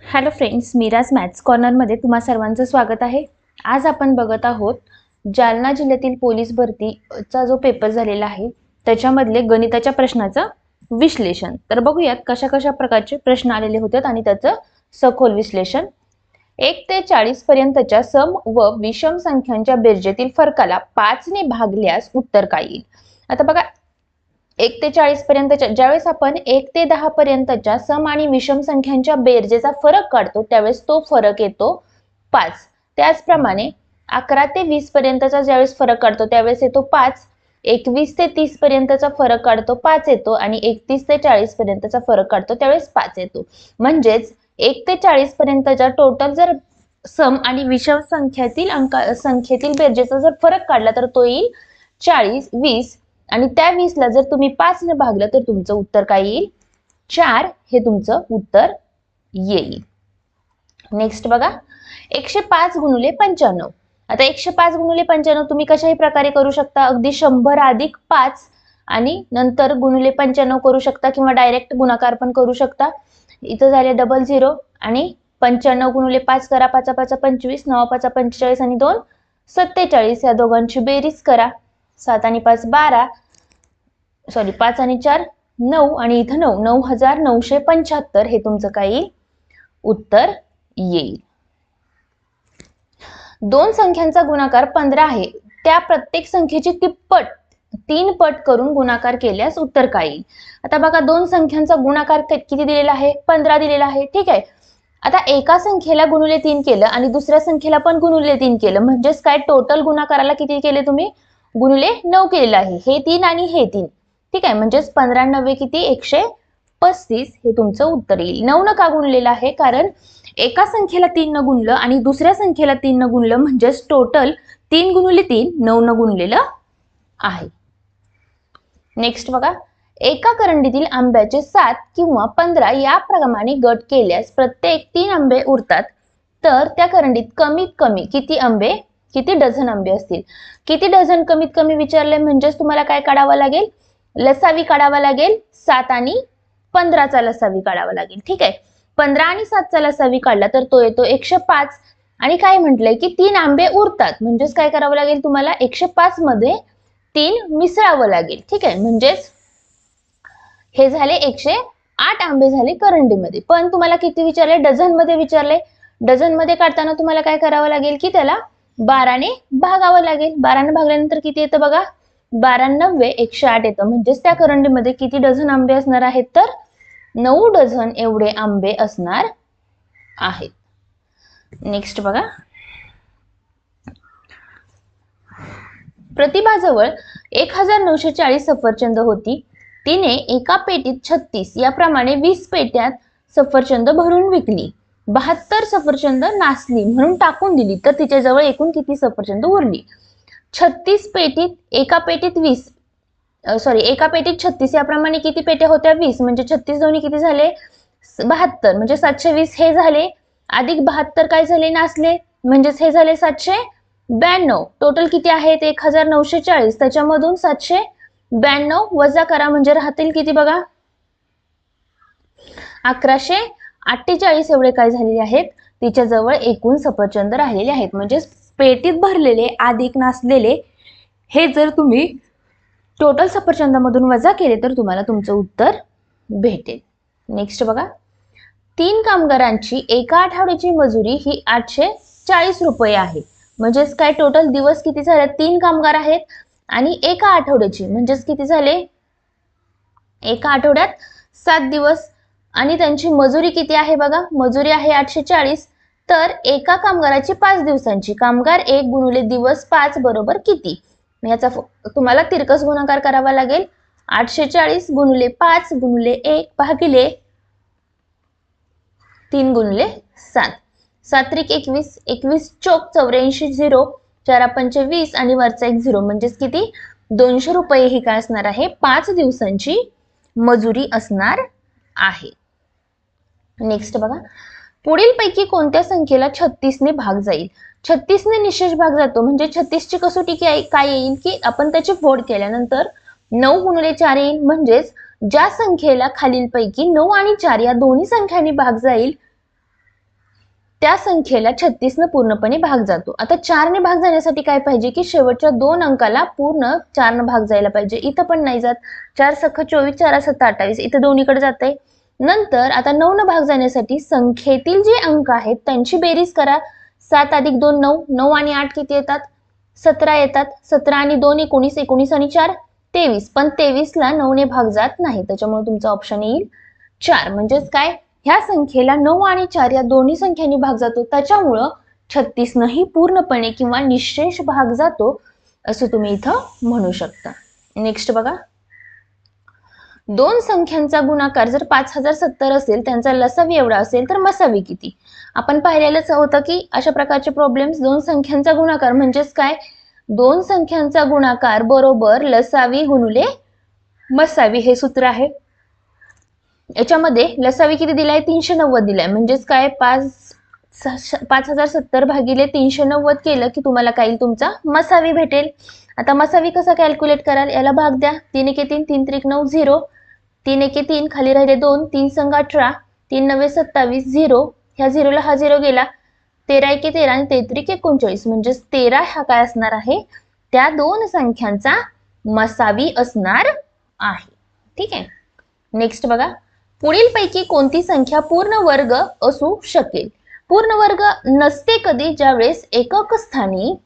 Hello friends, मीराज maths कॉर्नरमध्ये तुम्हा सर्वांचं स्वागत आहे. आज आपण बघत आहोत जालना जिल्ह्यातील पोलीस भरतीचा जो पेपर झालेला आहे त्याच्यामधले गणिताच्या प्रश्नाचं विश्लेषण. तर बघूयात कशा कशा प्रकारचे प्रश्न आलेले होते आणि त्याचं सखोल विश्लेषण. 1 ते 40 पर्यंतच्या सम व विषम संख्यांच्या बेरजेतील फरकाला 5 ने भागल्यास उत्तर काय येईल? आता बघा, 1 ते 40 पर्यंतच्या ज्यावेळेस आपण 1 ते 10 पर्यंतच्या सम आणि विषम संख्यांच्या बेरजेचा फरक काढतो त्यावेळेस तो फरक येतो 5. त्याचप्रमाणे 11 ते 20 पर्यंतचा ज्यावेळेस फरक काढतो त्यावेळेस येतो 5. 21 ते 30 पर्यंतचा फरक काढतो 5 येतो आणि 31 ते 40 पर्यंतचा फरक काढतो त्यावेळेस 5 येतो. म्हणजेच 1 ते 40 पर्यंतच्या टोटल जर सम आणि विषम संख्येतील बेरजेचा जर फरक काढला तर तो येईल 40, 20 आणि त्या 20 ला जर तुम्ही 5 ने भागलं तर तुमचं उत्तर काय येईल? 4 हे तुमचं उत्तर येईल. नेक्स्ट बघा, 105 गुणिले 95. आता 105 गुणिले 95 तुम्ही कशाही प्रकारे करू शकता. अगदी 100 अधिक 5 आणि नंतर गुणिले 95 करू शकता किंवा डायरेक्ट गुणाकार पण करू शकता. इथं झाले 00 आणि 95 गुणिले 5 करा, 5 5 25, 9 5 45 आणि 2 47. या दोघांची बेरीज करा. 7 आणि 5 12, सॉरी 5 आणि 4 9 आणि इथं 9, 9975 हे तुमचं काय येईल? उत्तर येईल. दोन संख्यांचा गुणाकार 15 आहे, त्या प्रत्येक संख्येची तिप्पट 3 पट करून गुणाकार केल्यास उत्तर काय येईल? आता बघा, दोन संख्यांचा गुणाकार किती दिलेला आहे? 15 दिलेला आहे. ठीक आहे. आता एका संख्येला गुणिले 3 केलं आणि दुसऱ्या संख्येला पण गुणिले 3 केलं म्हणजेच काय, टोटल गुणाकाराला किती केले तुम्ही? गुणिले 9 केलेलं आहे. हे 3 आणि हे 3. ठीक आहे. म्हणजेच 15 9 किती? 135 हे तुमचं उत्तर येईल. 9 न का गुणलेलं आहे? कारण एका संख्येला 3 न गुणलं आणि दुसऱ्या संख्येला 3 न गुणलं म्हणजेच टोटल 3 गुणिले 3 9 न गुणलेलं आहे. नेक्स्ट बघा, एका करंडीतील आंब्याचे 7 किंवा 15 याप्रमाणे गट केल्यास प्रत्येक 3 आंबे उरतात, तर त्या करंडीत कमीत कमी किती डझन आंबे असतील? किती डझन कमीत कमी विचारले म्हणजेच तुम्हाला काय काढावं लागेल? लसावी काढावा लागेल. 7 आणि 15चा लसावी काढावा लागेल. ठीक आहे. 15 आणि 7चा लसावी काढला तर तो येतो 105 आणि काय म्हटलंय की 3 आंबे उरतात म्हणजेच काय करावं लागेल तुम्हाला? 105 मध्ये 3 मिसळावं लागेल. ठीक आहे. म्हणजेच हे झाले 108 आंबे झाले करंडीमध्ये. पण तुम्हाला किती विचारले? डझन मध्ये विचारले. डझन मध्ये काढताना तुम्हाला काय करावं लागेल की त्याला 12 ने भागावं लागेल. 12 ने भागल्यानंतर किती येतं बघा? 12 9 108 येतं. म्हणजेच त्या करंडीमध्ये किती डझन आंबे असणार आहेत? तर 9 डझन एवढे आंबे असणार आहेत. नेक्स्ट बघा, प्रतिभाजवळ 1940 सफरचंद होती. तिने एका पेटीत 36 याप्रमाणे 20 पेट्यात सफरचंद भरून विकली. 72 सफरचंद नासली म्हणून टाकून दिली तर तिच्याजवळ एकूण किती सफरचंद उरली? 36 पेटीत एका पेटीत 36 याप्रमाणे किती पेट्या होत्या? 20. म्हणजे 36 दोन्ही किती झाले? 72. म्हणजे 720 हे झाले अधिक 72 काय झाले? नासले. म्हणजेच हे झाले 792. टोटल किती आहेत? 1940. त्याच्यामधून 792 वजा करा म्हणजे राहतील किती बघा? 1148 एवढे काय झालेले आहेत? तिच्याजवळ एकूण सफरचंद राहिलेले आहेत. म्हणजे पेटीत भरलेले अधिक नासलेले हे जर तुम्ही टोटल सफरचंदामधून वजा केले तर तुम्हाला तुमचं उत्तर भेटेल. नेक्स्ट बघा, 3 कामगारांची एका आठवड्याची मजुरी ही 840 रुपये आहे. म्हणजेच काय, टोटल दिवस किती झाले? 3 कामगार आहेत आणि एका आठवड्याची म्हणजेच किती झाले? एका आठवड्यात 7 दिवस आणि त्यांची मजुरी किती आहे बघा? मजुरी आहे 840. तर एका कामगाराची 5 दिवसांची, कामगार 1 गुणिले दिवस 5 बरोबर किती? याचा तुम्हाला तिरकस गुणाकार करावा लागेल. 840 गुणिले 5 गुणिले 1 भागिले 3 गुणिले 7. 7 त्रिक 21, 21 चौक 84, 0 4 पंचे 20 आणि वरचा 1 0 म्हणजेच किती? 200 रुपये ही काय असणार आहे? 5 दिवसांची मजुरी असणार आहे. नेक्स्ट बघा, पुढील पैकी कोणत्या संख्येला 36 ने भाग जाईल? 36 ने निशेष भाग जातो म्हणजे 36 ची कसोटी काय येईल की आपण त्याची फोड केल्यानंतर 9 गुणिले 4 येईल. म्हणजेच ज्या संख्येला खालीलपैकी 9 आणि 4 या दोन्ही संख्यांनी भाग जाईल त्या संख्येला 36 न पूर्णपणे भाग जातो. आता 4 ने भाग जाण्यासाठी काय पाहिजे की शेवटच्या 2 अंकाला पूर्ण 4 न भाग जायला पाहिजे. इथं पण नाही जात. 4 सख 24, 4 7 28, इथं दोन्हीकडे जातंय. नंतर आता 9 न भाग जाण्यासाठी संख्येतील जे अंक आहेत त्यांची बेरीज करा. 7 अधिक 2 9, 9 आणि 8 किती येतात? 17 येतात. 17 आणि 2 19, 19 आणि 4 23. पण 23 ला 9 ने भाग जात नाही, त्याच्यामुळे तुमचा ऑप्शन येईल 4. म्हणजेच काय, ह्या संख्येला 9 आणि 4 या दोन्ही संख्यांनी भाग जातो, त्याच्यामुळं 36 नही पूर्णपणे किंवा निशेष भाग जातो असं तुम्ही इथं म्हणू शकता. नेक्स्ट बघा, दोन संख्यांचा गुणाकार जर 5070 असेल, त्यांचा लसावी एवढा असेल तर मसावी किती? आपण पाहिलेलंच होतं की अशा प्रकारचे प्रॉब्लेम्स, दोन संख्यांचा गुणाकार म्हणजेच काय, दोन संख्यांचा गुणाकार बरोबर लसावी गुणिले मसावी हे सूत्र आहे. याच्यामध्ये लसावी किती दिलाय? 390 दिलाय. म्हणजेच काय, 5070 भागिले 390 केलं की तुम्हाला काय येईल? तुमचा मसावी भेटेल. आता मसावी कसा कॅल्क्युलेट कराल? याला भाग द्या. 3 एके 3, 3 त्रिक 9, 0. 3 एके 3, खाली राहिले 2, 3 संग 18, 3 नवे 27, 0. ह्या 0 ला हा 0 गेला. 13 एके 13 आणि 3 त्रिक 39. म्हणजेच 13 हा काय असणार आहे? त्या दोन संख्यांचा मसावी असणार आहे. ठीक आहे. नेक्स्ट बघा, पुढील पैकी कोणती संख्या पूर्ण वर्ग असू शकेल? पूर्ण वर्ग नसते कधी? ज्यावेळेस एकक स्थानी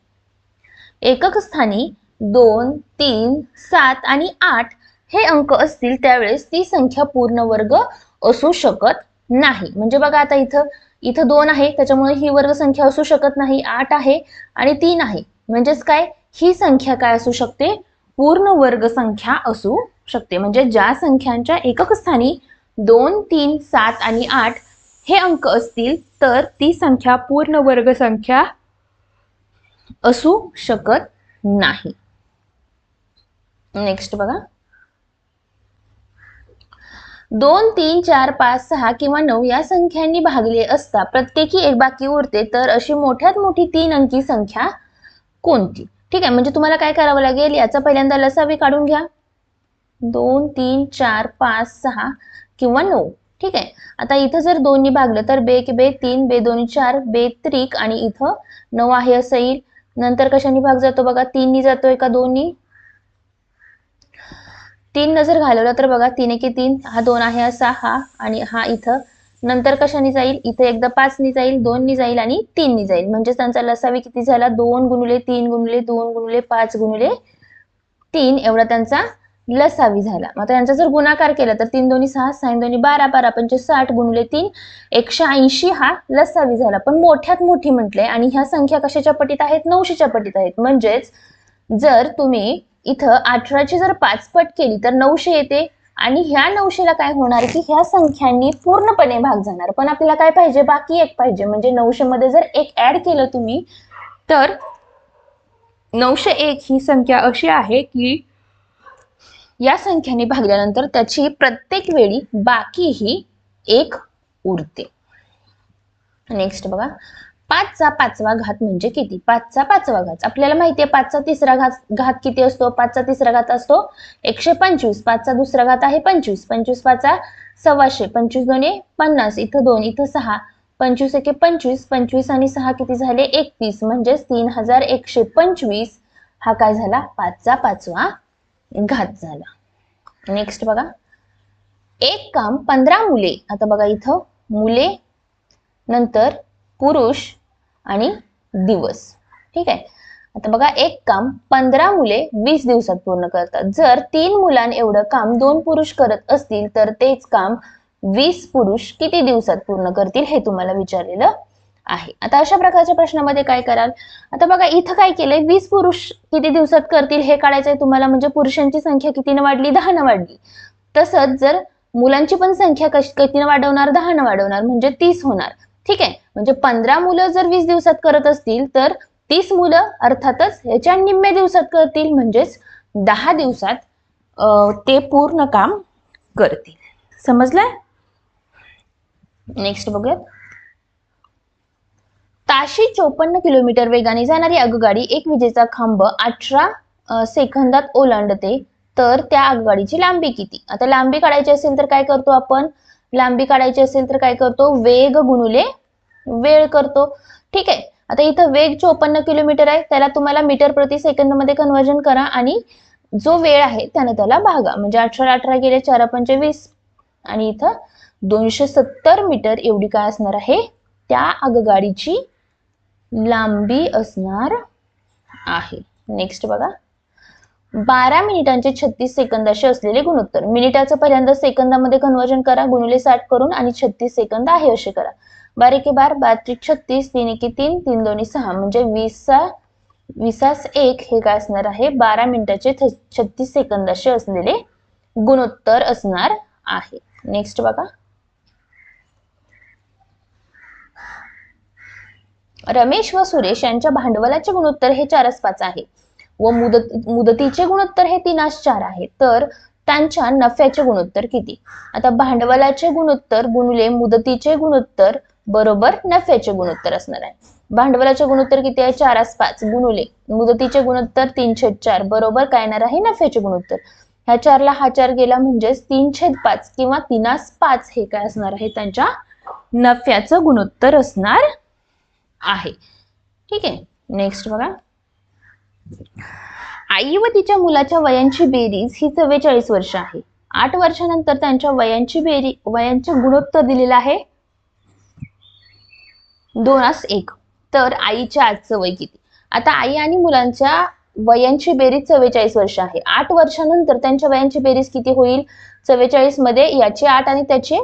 2, 3, 7 आणि 8 हे अंक असतील त्यावेळेस ती संख्या पूर्ण वर्ग असू शकत नाही. म्हणजे बघा, आता इथं 2 आहे, त्याच्यामुळे ही वर्ग संख्या असू शकत नाही. 8 आहे आणि 3 आहे, म्हणजेच काय, ही संख्या काय असू शकते? पूर्ण वर्ग संख्या असू शकते. म्हणजे ज्या संख्यांच्या एकक स्थानी 2, 3, 7 आणि 8 हे अंक असतील तर ती संख्या पूर्ण वर्ग संख्या असू शकत नाही. नेक्स्ट बघा, 2, 3, 4, 5, 6 किंवा 9 या संख्यांनी भागले असता प्रत्येकी एक बाकी उरते, तर अशी मोठ्यात मोठी 3 अंकी संख्या कोणती? ठीक आहे. म्हणजे तुम्हाला काय करावं लागेल, याचा पहिल्यांदा लसावी काढून घ्या. 2, 3, 4, 5, 6 किंवा 9. ठीक आहे. आता इथं जर 2 नी भागलं तर बे के बे 3, बे 2 4, बे त्रिक आणि इथं 9 आहे असं येईल. नंतर कशाने भाग जातो बघा, 3 नी जातोय का 2 नी? 3 न जर घालवला तर बघा, 3 एके 3, हा 2 आहे असा, हा आणि हा इथं. नंतर कशाने जाईल? इथं एकदा 5 नी जाईल, 2 नी जाईल आणि 3 नी जाईल. म्हणजे त्यांचा लसावी किती झाला? 2 गुणिले 3 गुणिले 2 गुणिले 5 गुणिले 3 एवढा त्यांचा लसावी झाला. मग आता यांचा जर गुणाकार केला तर 3 दोन्ही 6, 6 दोन्ही 12, 12 पंचे 60 गुणिले 3 180 हा लसावी झाला. पण मोठ्यात मोठी म्हटले आणि ह्या संख्या कशाच्या पटीत आहेत? 900च्या पटीत आहेत. म्हणजेच जर तुम्ही इथं 18ची जर 5 पट केली तर 900 येते आणि ह्या 900ला काय होणार की ह्या संख्यांनी पूर्णपणे भाग जाणार. पण आपल्याला काय पाहिजे? बाकी एक पाहिजे. म्हणजे 900 मध्ये जर एक ऍड केलं तुम्ही तर 901 ही संख्या अशी आहे की या संख्याने भागल्यानंतर त्याची प्रत्येक वेळी बाकी ही एक उरते. नेक्स्ट बघा, 5चा 5वा घात म्हणजे किती? 5चा 5वा घात आपल्याला माहिती आहे. 5चा तिसरा घात किती असतो? 5चा तिसरा घात असतो 125. 5चा दुसरा घात आहे 25. 25 5 125. 25 दोन्ही 50. इथं 2, इथं 6. 25 एके 25. 25 आणि 6 किती झाले? 31. म्हणजेच 3125 हा काय झाला? 5चा 5वा घात झाला. नेक्स्ट बघा, एक काम 15 मुले, आता बघा इथं मुले नंतर पुरुष आणि दिवस. ठीक आहे. आता बघा, एक काम 15 मुले 20 दिवसात पूर्ण करतात. जर 3 मुलांना एवढं काम 2 पुरुष करत असतील तर तेच काम 20 पुरुष किती दिवसात पूर्ण करतील हे तुम्हाला विचारलेलं आहे. आता अशा प्रकारच्या प्रश्नामध्ये काय कराल? आता बघा, इथं काय केलंय? 20 पुरुष किती दिवसात करतील हे काढायचंय तुम्हाला. म्हणजे पुरुषांची संख्या कितीने वाढली? 10 ने वाढली. तसंच जर मुलांची पण संख्या कितीने वाढवणार? 10 ने वाढवणार, म्हणजे 30 होणार. ठीक आहे. म्हणजे 15 मुलं जर 20 दिवसात करत असतील तर 30 मुलं अर्थातच याच्या निम्म्या दिवसात करतील. म्हणजेच 10 दिवसात ते पूर्ण काम करतील. समजलंय? नेक्स्ट बघूयात. ताशी 54 किलोमीटर वेगाने जाणारी आगगाडी एक विजेचा खांब 18 सेकंदात ओलांडते, तर त्या आगगाडीची लांबी किती? आता लांबी काढायची असेल तर काय करतो आपण? लांबी काढायची असेल तर काय करतो? वेग गुणिले वेळ करतो. ठीक आहे, आता इथं वेग 54 किलोमीटर आहे, त्याला तुम्हाला मीटर प्रति सेकंद मध्ये कन्वर्जन करा आणि जो वेळ आहे त्याने त्याला भागा. म्हणजे 18 गेले 4 पंचे 20 आणि इथं 270 मीटर एवढी काय असणार आहे त्या आगगाडीची लांबी असणार आहे. नेक्स्ट बघा, 12 मिनिटांचे 36 सेकंद असे असलेले गुणोत्तर. मिनिटाचं पहिल्यांदा सेकंदामध्ये कन्वर्जन करा, गुणिले 60 करून आणि 36 सेकंद आहे असे करा. 12 एके 12, 12 36, 3 एके 3, 3 दोन्ही 6 म्हणजे 20 1 हे काय असणार आहे 12 मिनिटाचे 36 सेकंद असे असलेले गुणोत्तर असणार आहे. नेक्स्ट बघा, रमेश व सुरेश यांच्या भांडवलाचे गुणोत्तर हे 4:5 आहे व मुदतीचे गुणोत्तर हे 3:4 आहे, तर त्यांच्या नफ्याचे गुणोत्तर किती? आता भांडवलाचे गुणोत्तर गुणिले मुदतीचे गुणोत्तर बरोबर नफ्याचे गुणोत्तर असणार आहे. भांडवलाचे गुणोत्तर किती आहे 4:5 गुणिले मुदतीचे गुणोत्तर 3/4 बरोबर काय येणार आहे नफ्याचे गुणोत्तर. ह्या 4ला हा 4 गेला म्हणजेच 3/5 किंवा 3:5 हे काय असणार आहे त्यांच्या नफ्याचं गुणोत्तर असणार आहे. ठीक आहे, नेक्स्ट बघा, आई व तिच्या मुलाच्या वयांची बेरीज ही 44 वर्ष आहे. 8 वर्षानंतर त्यांच्या वयांचे गुणोत्तर दिलेलं आहे 2:1. तर आईच्या आजचं वय किती? आता आई आणि मुलांच्या वयांची बेरीज 44 वर्ष आहे. 8 वर्षानंतर त्यांच्या वयांची बेरीज किती होईल? 44 मध्ये याचे 8 आणि त्याचे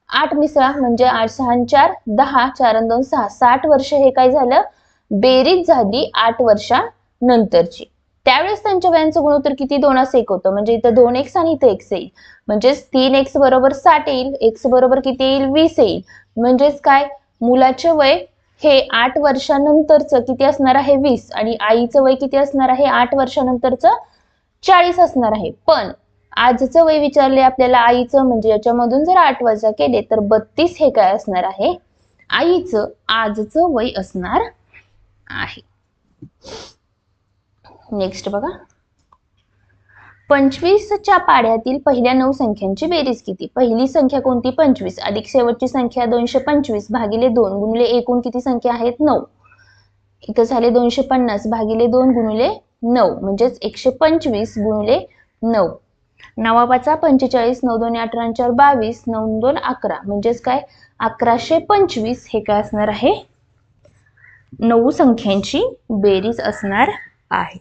8 मिसळा म्हणजे 8 6 4 10 4 2 6 60 वर्ष हे काय झालं बेरीज झाली 8 वर्षानंतरची. त्यावेळेस त्यांच्या वयांचं गुणोत्तर किती 2:1 होतं. म्हणजे इथं 2x आणि इथं x येईल म्हणजेच 3x बरोबर 60 येईल, x बरोबर किती येईल 20 येईल. म्हणजेच काय मुलाचे वय हे 8 वर्षानंतरचं किती असणार आहे 20 आणि आईचं वय किती असणार आहे 8 वर्षानंतरचं 40 असणार आहे. पण आजचं वय विचारले आपल्याला आईचं म्हणजे याच्यामधून जर 8 वजा केले तर 32 हे काय असणार आहे आईचं आजचं वय असणार आहे. नेक्स्ट बघा, 25च्या पाढ्यातील पहिल्या 9 संख्यांची बेरीज किती? पहिली संख्या कोणती 25 अधिक शेवटची संख्या 225 भागिले 2 गुणिले एकूण किती संख्या आहेत 9. इथं झाले 250 भागिले 2 गुणिले 9 म्हणजेच 125 गुणिले 9. 9 45 9 2 18 4 22 9 2 11 म्हणजेच काय 1125 हे काय असणार आहे 9 संख्यांची बेरीज असणार आहे.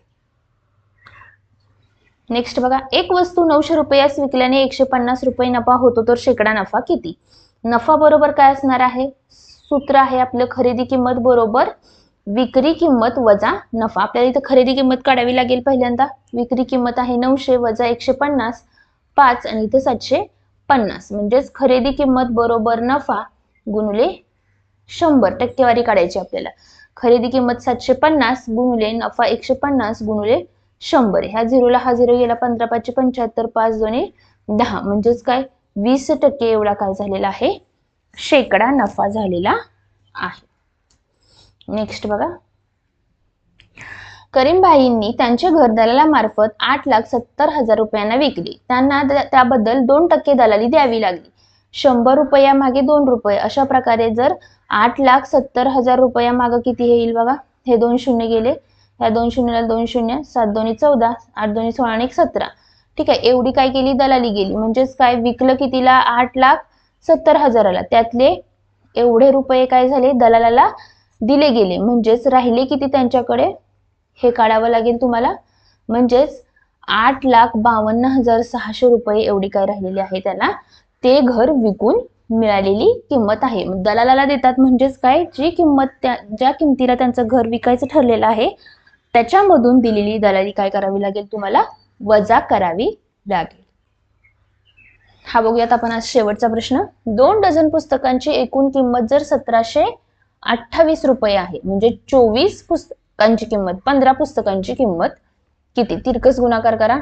नेक्स्ट बघा, एक वस्तू 900 रुपयास विकल्याने 150 रुपये नफा होतो तर शेकडा नफा किती? नफा बरोबर काय असणार आहे सूत्र आहे आपलं खरेदी किंमत बरोबर विक्री किंमत वजा नफा. आपल्याला इथं खरेदी किंमत काढावी लागेल. पहिल्यांदा विक्री किंमत आहे 900 वजा 150 5 आणि इथं 750 म्हणजेच खरेदी किंमत बरोबर नफा गुणिले 100 टक्केवारी काढायची आपल्याला. खरेदी किंमत 750 गुणिले नफा 150 गुणिले 100. ह्या 0ला हा 0 गेला 15 5 75 5 2 10 म्हणजेच काय 20% एवढा काय झालेला आहे शेकडा नफा झालेला आहे. नेक्स्ट बघा, करीमभाईंनी त्यांचे घर दलालामार्फत 8,70,000 रुपयांना विकले. त्यांना त्याबद्दल 2% दलाली द्यावी लागली. 100 रुपयामागे 2 रुपये अशा प्रकारे जर 8,70,000 रुपयामागे किती येईल बघा. हे 2 शून्य गेले, ह्या 2 शून्याला 2 शून्य 7 2 14 8 2 16 आणि 17. ठीक आहे, एवढी काय केली दलाली गेली. म्हणजेच काय विकलं कितीला 8,70,000ला त्यातले एवढे रुपये काय झाले दलालाला दिले गेले. म्हणजेच राहिले किती त्यांच्याकडे हे काढावं लागेल तुम्हाला. म्हणजेच 8,52,600 रुपये एवढी काय राहिलेली आहे त्याला ते घर विकून मिळालेली किंमत आहे. दलालाला देतात म्हणजेच काय जी किंमत ज्या किमतीला त्यांचं घर विकायचं ठरलेलं आहे त्याच्यामधून दिलेली दलाली काय करावी लागेल तुम्हाला वजा करावी लागेल. हा बघूयात आपण आज शेवटचा प्रश्न. 2 डझन पुस्तकांची एकूण किंमत जर 1728 रुपये आहे म्हणजे 24 पुस्तकांची किंमत 15 पुस्तकांची किंमत किती? तिरकस गुणाकार करा.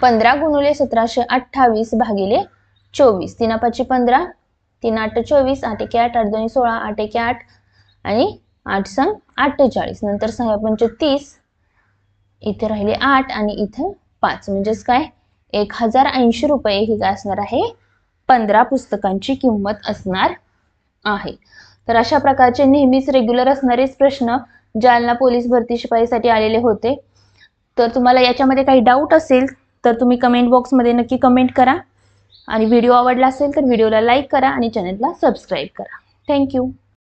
15 गुणिले 1728 भागिले 24 3 5 15 3 8 24 8 1 8 8 2 16 8 1 8 आणि 8 संग 48 नंतर 6 पंच 30 इथे राहिले 8 आणि इथे 5 म्हणजेच काय 1080 रुपये ही काय असणार आहे 15 पुस्तकांची किंमत असणार आहे. तर अशा प्रकारचे नेहमीच रेग्युलर असणारेच प्रश्न जालना पोलीस भरती शिपाईसाठी आलेले होते. तर तुम्हाला याच्यामध्ये काही डाऊट असेल तर तुम्ही कमेंट बॉक्समध्ये नक्की कमेंट करा आणि व्हिडिओ आवडला असेल तर व्हिडिओला लाईक करा आणि चॅनलला सबस्क्राईब करा. थँक्यू.